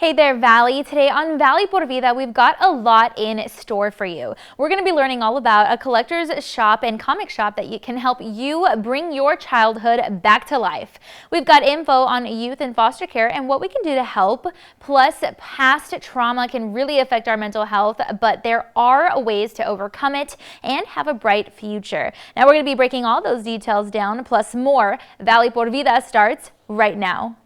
Hey there, Valley. Today on Valley por Vida, we've got a lot in store for you. We're going to be learning all about a collector's shop and comic shop that can help you bring your childhood back to life. We've got info on youth in foster care and what we can do to help. Plus, past trauma can really affect our mental health, but there are ways to overcome it and have a bright future. Now, we're going to be breaking all those details down, plus more. Valley por Vida starts right now.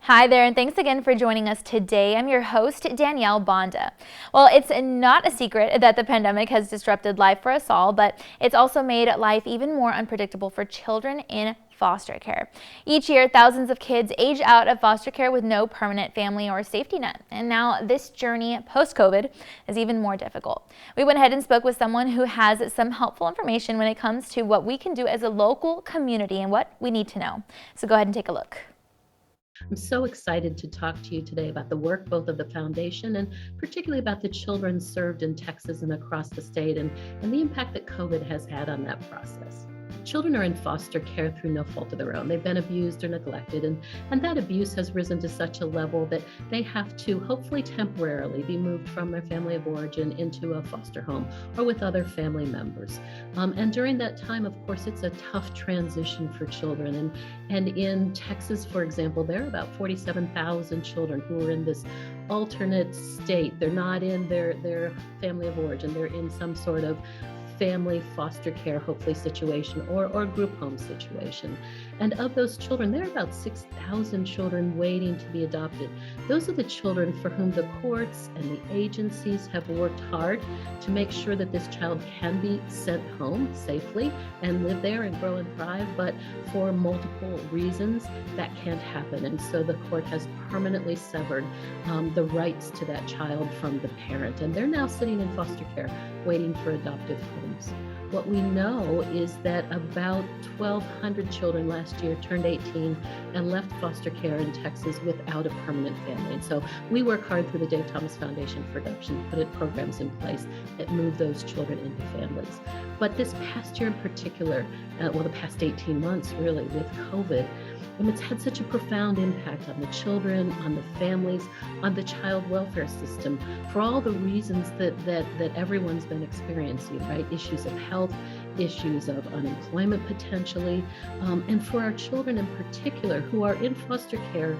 Hi there, and thanks again for joining us today. I'm your host, Danielle Banda. Well, it's not a secret that the pandemic has disrupted life for us all, but it's also made life even more unpredictable for children in foster care. Each year, thousands of kids age out of foster care with no permanent family or safety net. And now this journey post-COVID is even more difficult. We went ahead and spoke with someone who has some helpful information when it comes to what we can do as a local community and what we need to know. So go ahead and take a look. I'm so excited to talk to you today about the work both of the foundation and particularly about the children served in Texas and across the state and the impact that COVID has had on that process. Children are in foster care through no fault of their own. They've been abused or neglected, and that abuse has risen to such a level that they have to hopefully temporarily be moved from their family of origin into a foster home or with other family members. And during that time, of course, it's a tough transition for children. And in Texas, for example, there are about 47,000 children who are in this alternate state. They're not in their family of origin. They're in some sort of family foster care, hopefully situation, or group home situation. And of those children, there are about 6,000 children waiting to be adopted. Those are the children for whom the courts and the agencies have worked hard to make sure that this child can be sent home safely and live there and grow and thrive, but for multiple reasons that can't happen. And so the court has permanently severed the rights to that child from the parent. And they're now sitting in foster care waiting for adoptive homes. What we know is that about 1,200 children last year turned 18 and left foster care in Texas without a permanent family. And so we work hard through the Dave Thomas Foundation for Adoption to put programs in place that move those children into families. But this past year in particular, the past 18 months really with COVID, and it's had such a profound impact on the children, on the families, on the child welfare system, for all the reasons that everyone's been experiencing, right? Issues of health, issues of unemployment potentially, and for our children in particular who are in foster care,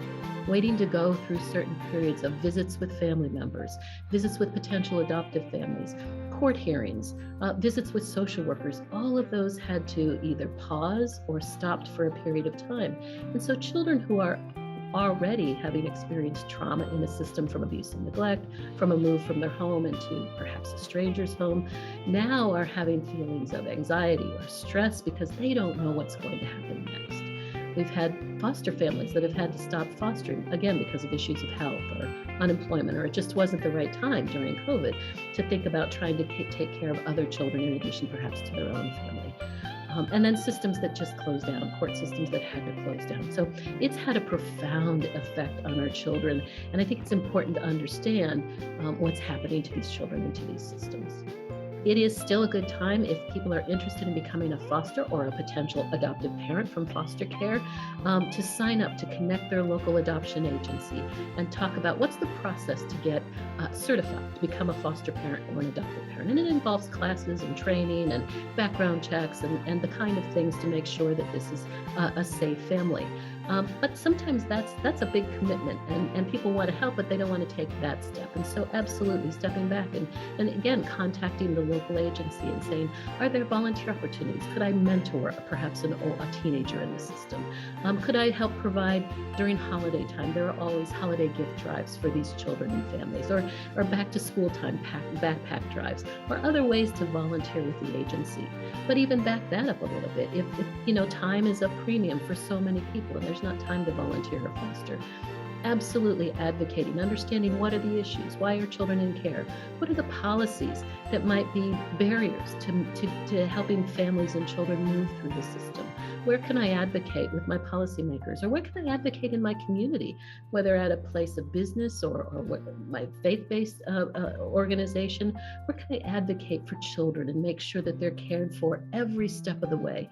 waiting to go through certain periods of visits with family members, visits with potential adoptive families, court hearings, visits with social workers. All of those had to either pause or stopped for a period of time. And so children who are already having experienced trauma in a system from abuse and neglect, from a move from their home into perhaps a stranger's home, now are having feelings of anxiety or stress because they don't know what's going to happen next. We've had foster families that have had to stop fostering, again, because of issues of health or unemployment, or it just wasn't the right time during COVID to think about trying to take care of other children in addition perhaps to their own family. And then systems that just closed down, court systems that had to close down. So it's had a profound effect on our children. And I think it's important to understand what's happening to these children and to these systems. It is still a good time if people are interested in becoming a foster or a potential adoptive parent from foster care to sign up to connect their local adoption agency and talk about what's the process to get certified to become a foster parent or an adoptive parent. And it involves classes and training and background checks and the kind of things to make sure that this is a safe family. But sometimes that's a big commitment and people want to help, but they don't want to take that step. And so absolutely stepping back and again, contacting the local agency and saying, are there volunteer opportunities? Could I mentor perhaps a teenager in the system? Could I help provide during holiday time? There are always holiday gift drives for these children and families, or back to school time backpack drives, or other ways to volunteer with the agency. But even back that up a little bit. If time is a premium for so many people and there's not time to volunteer or foster, Absolutely advocating, understanding what are the issues, why are children in care, what are the policies that might be barriers to helping families and children move through the system. Where can I advocate with my policymakers, or where can I advocate in my community, whether at a place of business or my faith-based organization? Where can I advocate for children and make sure that they're cared for every step of the way?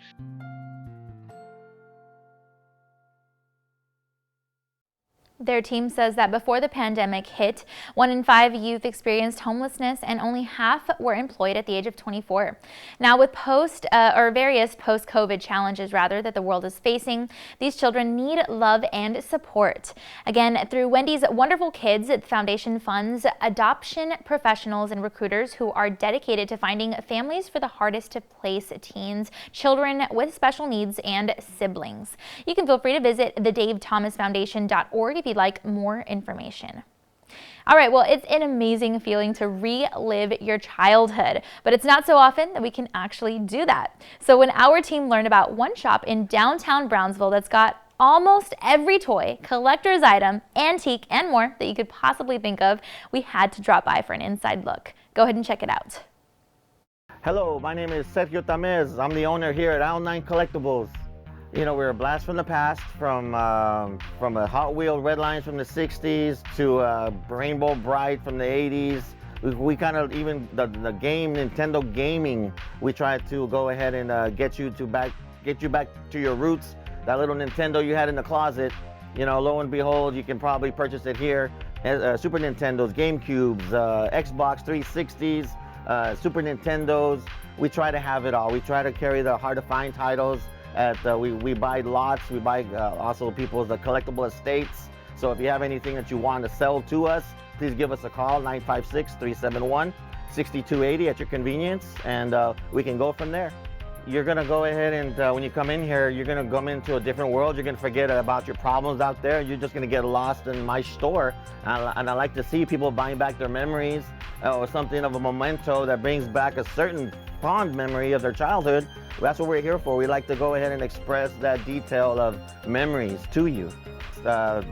Their team says that before the pandemic hit, 1 in 5 youth experienced homelessness and only half were employed at the age of 24. Now with various post-COVID challenges that the world is facing, these children need love and support. Again, through Wendy's Wonderful Kids, the foundation funds adoption professionals and recruiters who are dedicated to finding families for the hardest to place teens, children with special needs, and siblings. You can feel free to visit thedavethomasfoundation.org if you'd like more information. All right, well, it's an amazing feeling to relive your childhood, but it's not so often that we can actually do that. So when our team learned about one shop in downtown Brownsville that's got almost every toy, collector's item, antique, and more that you could possibly think of, we had to drop by for an inside look. Go ahead and check it out. Hello, my name is Sergio Tamez. I'm the owner here at Aisle 9 Collectibles. You know, we're a blast from the past, from a Hot Wheel Red Lines from the 60s to Rainbow Bright from the 80s. We kind of, even the game, Nintendo gaming, we tried to go ahead and get you back to your roots. That little Nintendo you had in the closet, you know, lo and behold, you can probably purchase it here. Super Nintendos, GameCubes, Xbox 360s, Super Nintendos. We try to have it all. We try to carry the hard to find titles. We buy lots, we buy also people's collectible estates. So if you have anything that you want to sell to us, please give us a call, 956-371-6280 at your convenience, and we can go from there. You're gonna go ahead and when you come in here, you're gonna come into a different world. You're gonna forget about your problems out there. You're just gonna get lost in my store. And I like to see people buying back their memories or something of a memento that brings back a certain fond memory of their childhood. That's what we're here for. We like to go ahead and express that detail of memories to you.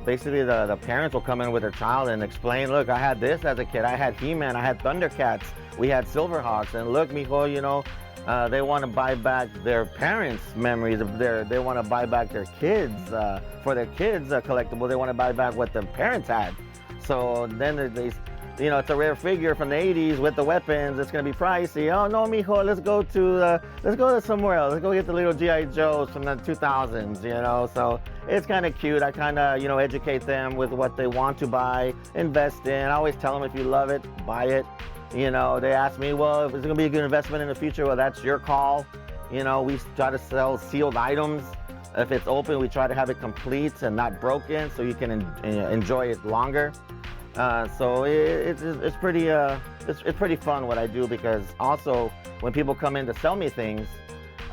Basically, the parents will come in with their child and explain, look, I had this as a kid. I had He-Man, I had Thundercats, we had Silverhawks, and look, mijo, you know, they want to buy back their parents' memories of they want to buy back their kids, for their kids' collectible, they want to buy back what their parents had. So then they, you know, it's a rare figure from the 80s with the weapons. It's gonna be pricey. Oh no, mijo, let's go to somewhere else. Let's go get the little GI Joes from the 2000s. You know, so it's kind of cute. I kind of, you know, educate them with what they want to buy, invest in. I always tell them, if you love it, buy it. You know, they ask me, well, if it's gonna be a good investment in the future, well, that's your call. You know, we try to sell sealed items. If it's open, we try to have it complete and not broken, so you can enjoy it longer. So it's pretty fun what I do, because also when people come in to sell me things,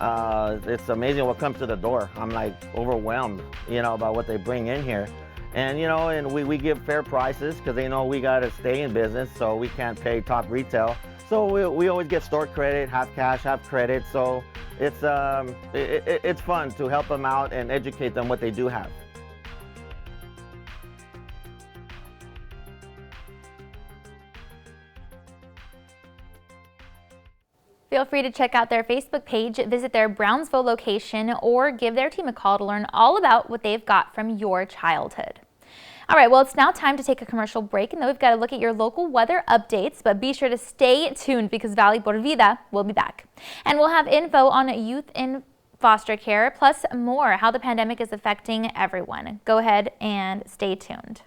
it's amazing what comes to the door. I'm like overwhelmed, you know, about what they bring in here. And, you know, and we give fair prices because they know we got to stay in business, so we can't pay top retail. So we always get store credit, half cash, half credit. So it's fun to help them out and educate them what they do have. Feel free to check out their Facebook page, visit their Brownsville location, or give their team a call to learn all about what they've got from your childhood. All right, well, it's now time to take a commercial break, and then we've got to look at your local weather updates, but be sure to stay tuned because Valley por Vida will be back. And we'll have info on youth in foster care, plus more, how the pandemic is affecting everyone. Go ahead and stay tuned.